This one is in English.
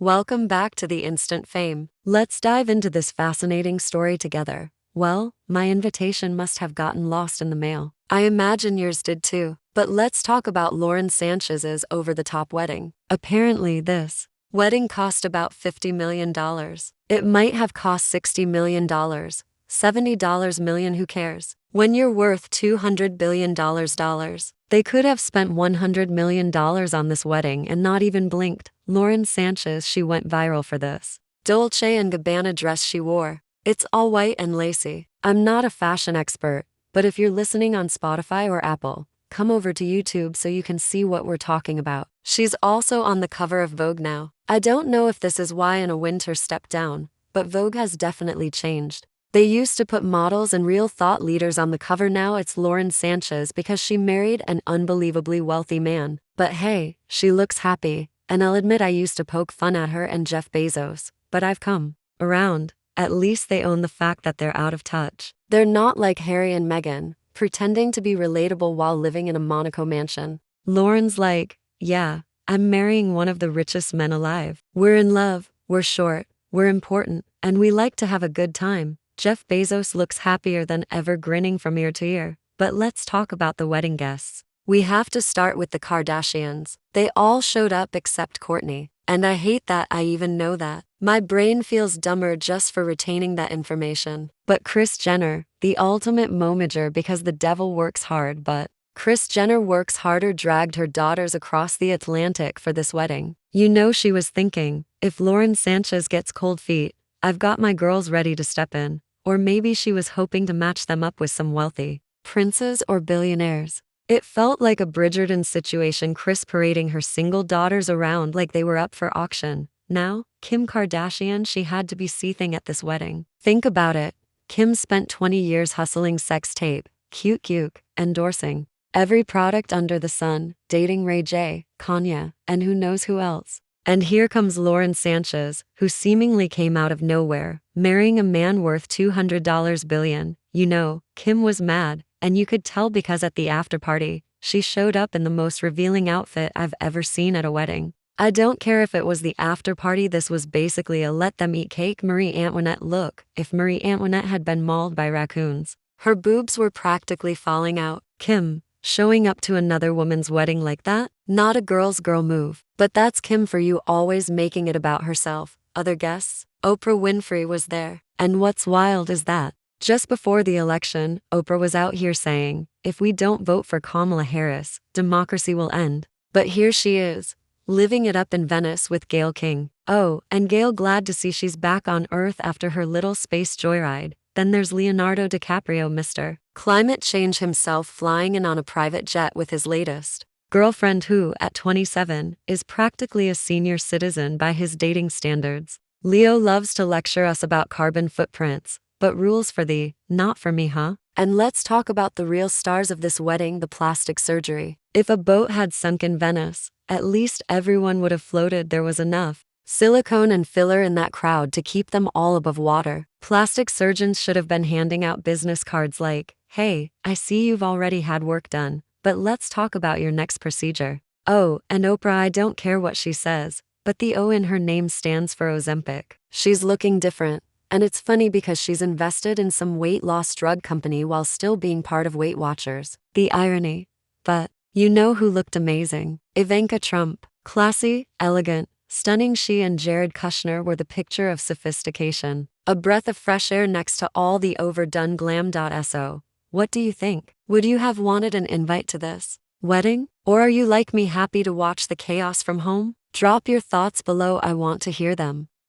Welcome back to the Instant Fame. Let's dive into this fascinating story together. Well, my invitation must have gotten lost in the mail. I imagine yours did too. But let's talk about Lauren Sanchez's over-the-top wedding. Apparently this wedding cost about $50 million. It might have cost $60 million. $70 million, who cares? When you're worth $200 billion, they could have spent $100 million on this wedding and not even blinked. Lauren Sanchez, she went viral for this Dolce & Gabbana dress she wore. It's all white and lacy. I'm not a fashion expert, but if you're listening on Spotify or Apple, come over to YouTube so you can see what we're talking about. She's also on the cover of Vogue now. I don't know if this is why Anna Wintour stepped down, but Vogue has definitely changed. They used to put models and real thought leaders on the cover. Now it's Lauren Sanchez because she married an unbelievably wealthy man. But hey, she looks happy, and I'll admit I used to poke fun at her and Jeff Bezos, but I've come around. At least they own the fact that they're out of touch. They're not like Harry and Meghan, pretending to be relatable while living in a Monaco mansion. Lauren's like, yeah, I'm marrying one of the richest men alive. We're in love, we're short, we're important, and we like to have a good time. Jeff Bezos looks happier than ever, grinning from ear to ear. But let's talk about the wedding guests. We have to start with the Kardashians. They all showed up except Kourtney. And I hate that I even know that. My brain feels dumber just for retaining that information. But Kris Jenner, the ultimate momager because the devil works hard, but Kris Jenner works harder, dragged her daughters across the Atlantic for this wedding. You know she was thinking, if Lauren Sanchez gets cold feet, I've got my girls ready to step in. Or maybe she was hoping to match them up with some wealthy princes or billionaires. It felt like a Bridgerton situation, Kris parading her single daughters around like they were up for auction. Now, Kim Kardashian, she had to be seething at this wedding. Think about it. Kim spent 20 years hustling sex tape, cute, endorsing every product under the sun, dating Ray J, Kanye, and who knows who else. And here comes Lauren Sanchez, who seemingly came out of nowhere, marrying a man worth $200 billion. You know, Kim was mad, and you could tell because at the after party, she showed up in the most revealing outfit I've ever seen at a wedding. I don't care if it was the after party, this was basically a let them eat cake Marie Antoinette look. If Marie Antoinette had been mauled by raccoons, her boobs were practically falling out. Kim, showing up to another woman's wedding like that? Not a girl's girl move. But that's Kim for you, always making it about herself. Other guests? Oprah Winfrey was there. And what's wild is that just before the election, Oprah was out here saying, if we don't vote for Kamala Harris, democracy will end. But here she is, living it up in Venice with Gayle King. Oh, and Gayle glad to see she's back on Earth after her little space joyride. Then there's Leonardo DiCaprio, Mr. Climate Change himself, flying in on a private jet with his latest girlfriend who, at 27, is practically a senior citizen by his dating standards. Leo loves to lecture us about carbon footprints, but rules for thee, not for me, huh? And let's talk about the real stars of this wedding, the plastic surgery. If a boat had sunk in Venice, at least everyone would have floated. There was enough silicone and filler in that crowd to keep them all above water. Plastic surgeons should have been handing out business cards like, hey, I see you've already had work done, but let's talk about your next procedure. Oh, and Oprah, I don't care what she says, but the O in her name stands for Ozempic. She's looking different. And it's funny because she's invested in some weight loss drug company while still being part of Weight Watchers. The irony. But you know who looked amazing? Ivanka Trump. Classy, elegant, stunning. She and Jared Kushner were the picture of sophistication. A breath of fresh air next to all the overdone glam. So, what do you think? Would you have wanted an invite to this wedding? Or are you like me, happy to watch the chaos from home? Drop your thoughts below, I want to hear them.